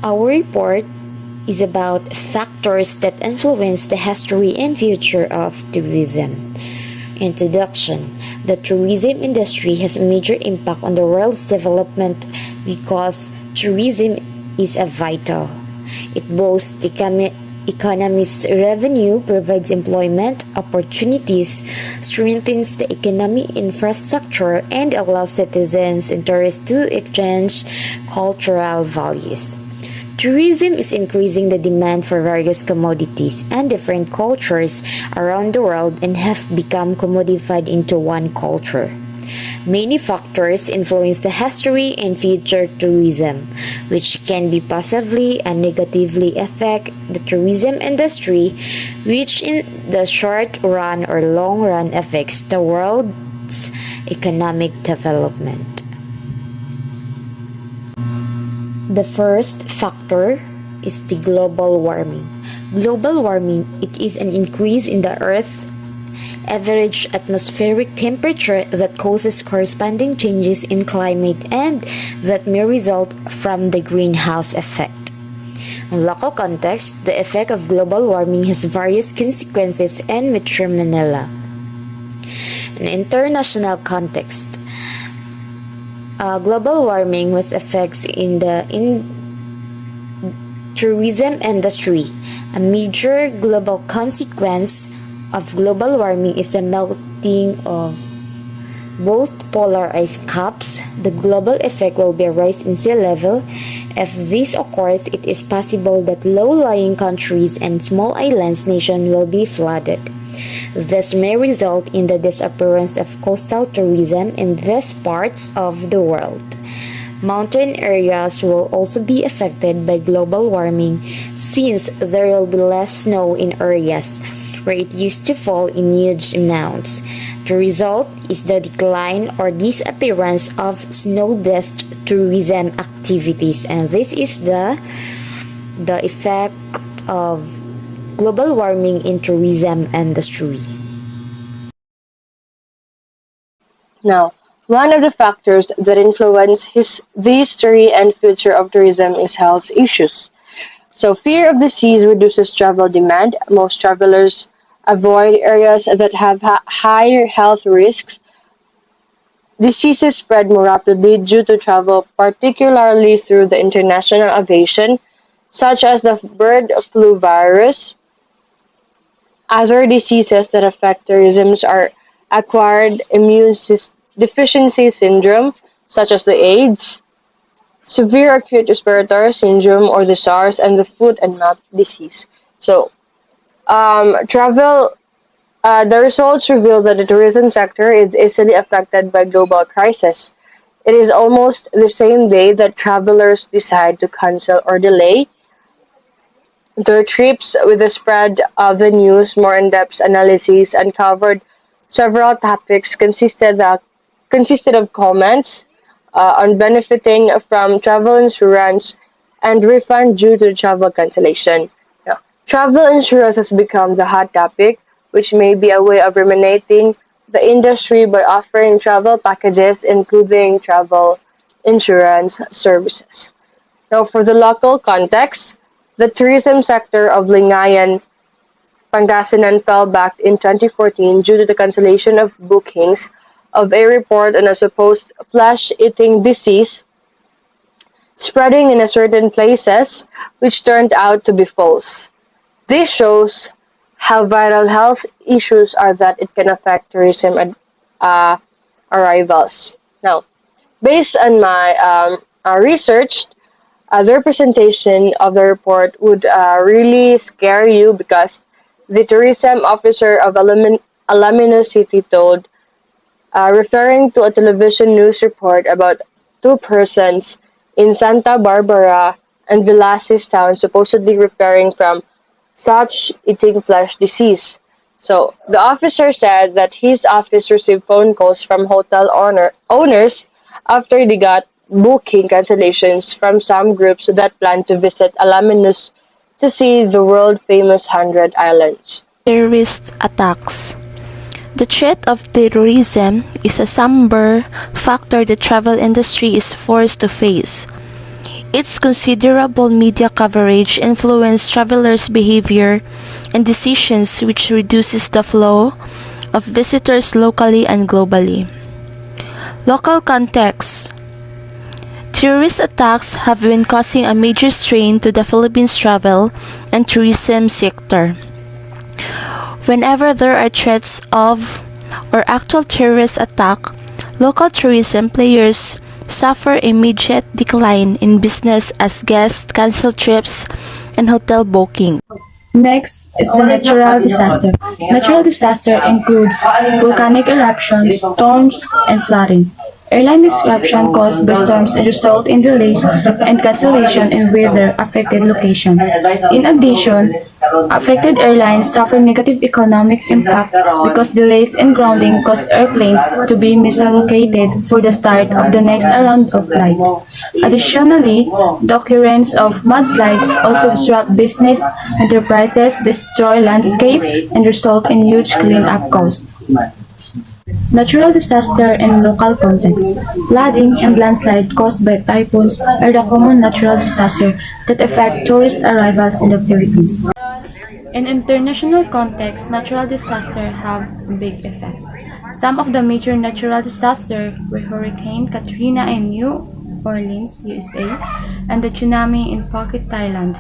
Our report is about factors that influence the history and future of tourism. Introduction. The tourism industry has a major impact on the world's development because tourism is a vital. It boosts economy's revenue, provides employment opportunities, strengthens the economic infrastructure, and allows citizens and tourists to exchange cultural values. Tourism is increasing the demand for various commodities, and different cultures around the world and have become commodified into one culture. Many factors influence the history and future tourism, which can be positively and negatively affect the tourism industry, which in the short run or long run affects the world's economic development. The first factor is the global warming. Global warming, it is an increase in the Earth's average atmospheric temperature that causes corresponding changes in climate and that may result from the greenhouse effect. In local context, the effect of global warming has various consequences in Metro Manila. In international context, global warming with effects in the tourism industry. A major global consequence of global warming is the melting of both polar ice caps. The global effect will be a rise in sea level. If this occurs, it is possible that low-lying countries and small islands nations will be flooded. This may result in the disappearance of coastal tourism in these parts of the world. Mountain areas will also be affected by global warming since there will be less snow in areas where it used to fall in huge amounts. The result is the decline or disappearance of snow-based tourism activities, and this is the effect of global warming in tourism industry. Now, one of the factors that influence the history and future of tourism is health issues. So, fear of disease reduces travel demand. Most travelers avoid areas that have higher health risks. Diseases spread more rapidly due to travel, particularly through the international aviation, such as the bird flu virus. Other diseases that affect tourism are acquired deficiency syndrome, such as the AIDS, severe acute respiratory syndrome or the SARS, and the foot and mouth disease. So, the results reveal that the tourism sector is easily affected by global crisis. It is almost the same day that travelers decide to cancel or delay their trips. With the spread of the news, more in-depth analyses uncovered several topics consisted of comments on benefiting from travel insurance and refund due to travel cancellation. Now, travel insurance has become the hot topic, which may be a way of remunerating the industry by offering travel packages including travel insurance services. Now, for the local context, the tourism sector of Lingayen, Pangasinan fell back in 2014 due to the cancellation of bookings of a report on a supposed flesh-eating disease spreading in certain places, which turned out to be false. This shows how vital health issues are that it can affect tourism arrivals. Now, based on my research, the representation of the report would really scare you because the tourism officer of Alumino City told, referring to a television news report about two persons in Santa Barbara and Velasquez town supposedly referring from such eating flesh disease. So the officer said that his office received phone calls from hotel owners after they got booking cancellations from some groups that plan to visit Alaminos to see the world-famous 100 Islands. Terrorist attacks. The threat of terrorism is a somber factor the travel industry is forced to face. Its considerable media coverage influences travelers' behavior and decisions, which reduces the flow of visitors locally and globally. Local context. Terrorist attacks have been causing a major strain to the Philippines travel and tourism sector. Whenever there are threats of or actual terrorist attack, local tourism players suffer immediate decline in business as guests cancel trips and hotel booking. Next is the natural disaster. Natural disaster includes volcanic eruptions, storms, and flooding. Airline disruption caused by storms result in delays and cancellation in weather-affected locations. In addition, affected airlines suffer negative economic impact because delays in grounding cause airplanes to be misallocated for the start of the next round of flights. Additionally, the occurrence of mudslides also disrupt business enterprises, destroy landscape, and result in huge cleanup costs. Natural disaster in local context. Flooding and landslide caused by typhoons are the common natural disaster that affect tourist arrivals in the Philippines. In international context, natural disasters have a big effect. Some of the major natural disasters were Hurricane Katrina in New Orleans, USA, and the tsunami in Phuket, Thailand.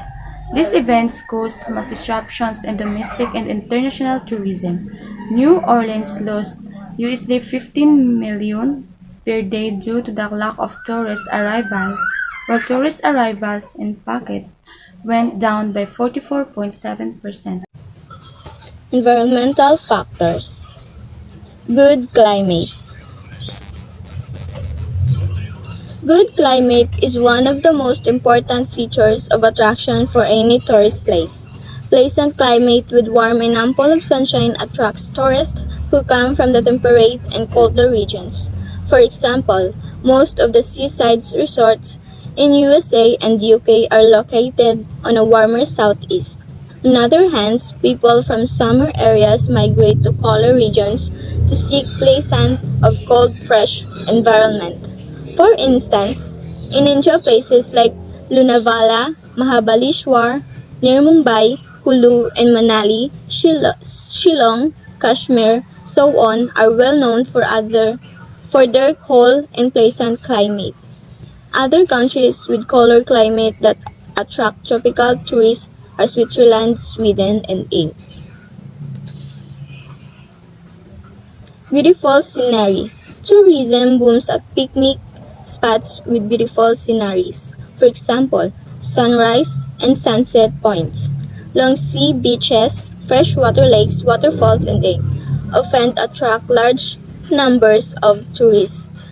These events caused mass disruptions in domestic and international tourism. New Orleans lost USD 15 million per day due to the lack of tourist arrivals, while tourist arrivals in Phuket went down by 44.7%. Environmental factors. Good climate. Good climate is one of the most important features of attraction for any tourist place. Pleasant climate with warm and ample of sunshine attracts tourists who come from the temperate and colder regions. For example, most of the seaside resorts in USA and UK are located on a warmer southeast. On other hand, people from summer areas migrate to colder regions to seek pleasant of cold, fresh environment. For instance, in India, places like Lonavala, Mahabaleshwar, near Mumbai, Kulu, and Manali, Shillong, Kashmir, so on, are well known for their cold and pleasant climate. Other countries with colder climate that attract tropical tourists are Switzerland, Sweden, and Italy. Beautiful scenery. Tourism booms at picnic spots with beautiful sceneries. For example, sunrise and sunset points. Long sea beaches, freshwater lakes, waterfalls, and they often attract large numbers of tourists.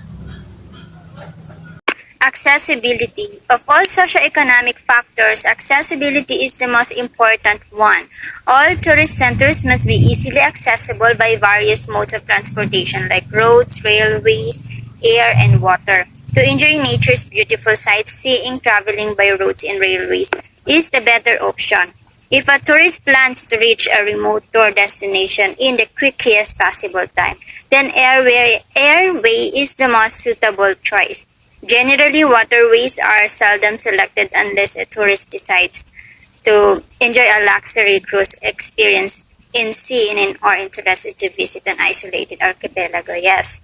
Accessibility. Of all socioeconomic factors, accessibility is the most important one. All tourist centers must be easily accessible by various modes of transportation like roads, railways, air, and water. To enjoy nature's beautiful sights, seeing traveling by roads and railways is the better option. If a tourist plans to reach a remote tour destination in the quickest possible time, then airway is the most suitable choice. Generally, waterways are seldom selected unless a tourist decides to enjoy a luxury cruise experience in sea and or interested to visit an isolated archipelago. Yes.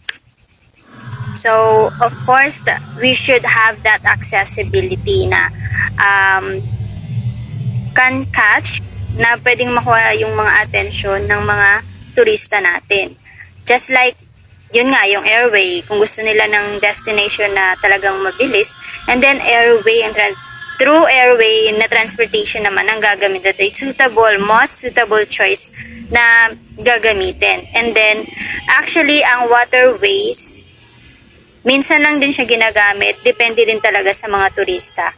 So, of course, we should have that accessibility na can catch na pwedeng makuha yung mga atensyon ng mga turista natin. Just like, yun nga, yung airway, kung gusto nila ng destination na talagang mabilis, and then airway and through airway na transportation naman ang gagamit natin. Most suitable choice na gagamitin. And then, actually, ang waterways, minsan lang din siya ginagamit, depende din talaga sa mga turista.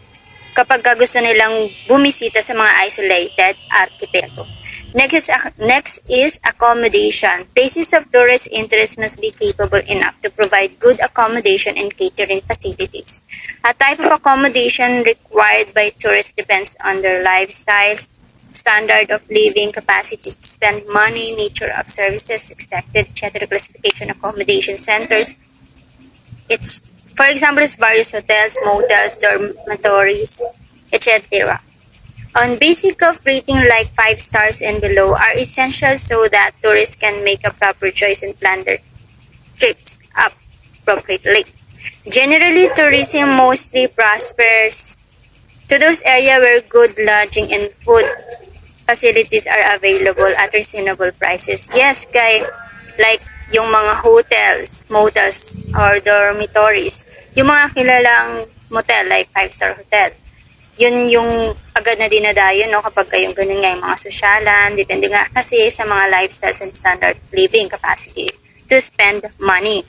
Kapag gusto nilang bumisita sa mga isolated archipelago. Next is accommodation. Places of tourist interest must be capable enough to provide good accommodation and catering facilities. A type of accommodation required by tourists depends on their lifestyles, standard of living, capacity to spend money, nature of services expected, etc. Classification accommodation centers. It's For example, is various hotels, motels, dormitories, etc. On basic of rating like 5 stars and below are essential so that tourists can make a proper choice and plan their trips appropriately. Generally, tourism mostly prospers to those areas where good lodging and food facilities are available at reasonable prices. Yes, guys, like yung mga hotels, motels, or dormitories, yung mga kilalang motel like 5-star hotel. Yun yung agad na dinadayo, no, kapag kayong ganun nga yung mga sosyalan, depende nga kasi sa mga lifestyles and standard living capacity to spend money.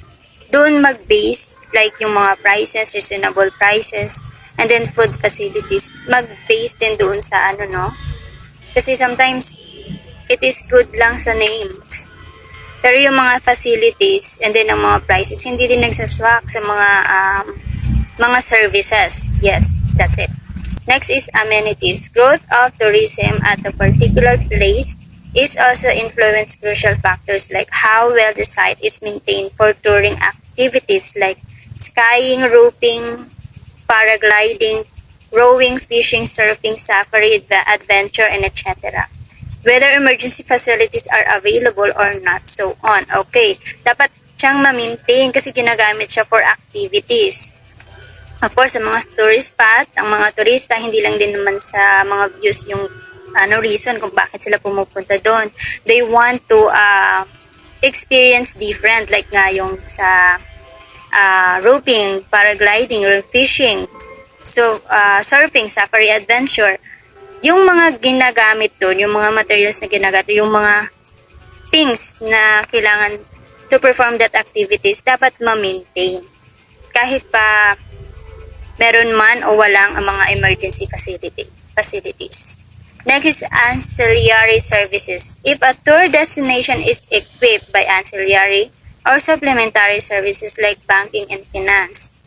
Doon mag-base like yung mga prices, reasonable prices, and then food facilities, mag-base din doon sa ano, no? Kasi sometimes, it is good lang sa names. Pero yung mga facilities and then ang mga prices, hindi din nagsaswak sa mga services. Yes, that's it. Next is amenities. Growth of tourism at a particular place is also influenced crucial factors like how well the site is maintained for touring activities like skiing, roping, paragliding, rowing, fishing, surfing, safari, adventure, and etc. Whether emergency facilities are available or not, so on. Okay, dapat siyang ma-maintain kasi ginagamit siya for activities. Of course, sa mga tourist spot, ang mga turista, hindi lang din naman sa mga views yung reason kung bakit sila pumupunta doon. They want to experience different, like nga yung sa roping, paragliding, or fishing, so surfing, safari, adventure. Yung mga ginagamit doon, yung mga materials na ginagamit, yung mga things na kailangan to perform that activities, dapat ma-maintain. Kahit pa meron man o walang ang mga emergency facilities. Next is ancillary services. If a tour destination is equipped by ancillary or supplementary services like banking and finance,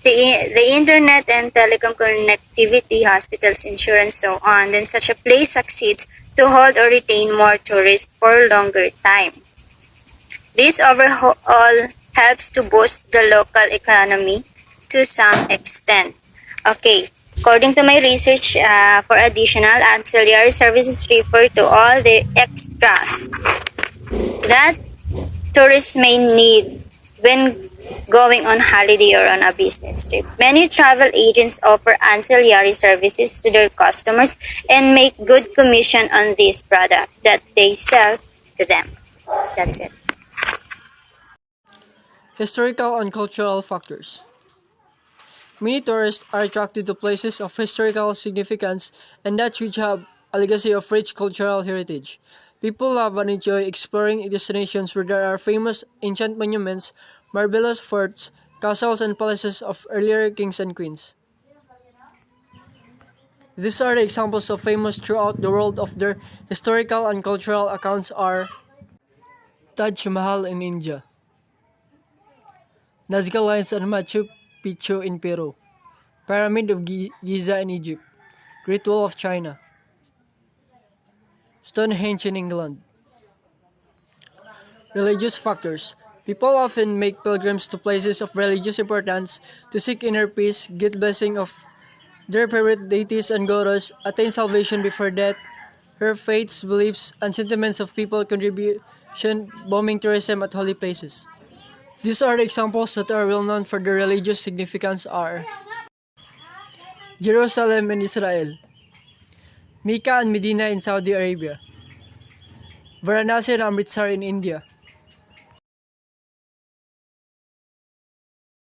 the internet and telecom connectivity, hospitals, insurance, so on, then such a place succeeds to hold or retain more tourists for longer time. This overall helps to boost the local economy to some extent. Okay, according to my research, for additional ancillary services refer to all the extras that tourists may need when going on holiday or on a business trip. Many travel agents offer ancillary services to their customers and make good commission on these products that they sell to them. That's it. Historical and cultural factors. Many tourists are attracted to places of historical significance and that which have a legacy of rich cultural heritage. People love and enjoy exploring destinations where there are famous ancient monuments, marvelous forts, castles, and palaces of earlier kings and queens. These are the examples of famous throughout the world of their historical and cultural accounts are Taj Mahal in India, Nazca Lines and Machu Picchu in Peru, Pyramid of Giza in Egypt, Great Wall of China, Stonehenge in England. Religious factors. People often make pilgrims to places of religious importance to seek inner peace, get blessing of their favorite deities and goddess, attain salvation before death. Her faiths, beliefs, and sentiments of people contribution booming tourism at holy places. These are the examples that are well known for their religious significance are Jerusalem in Israel, Mecca and Medina in Saudi Arabia, Varanasi and Amritsar in India,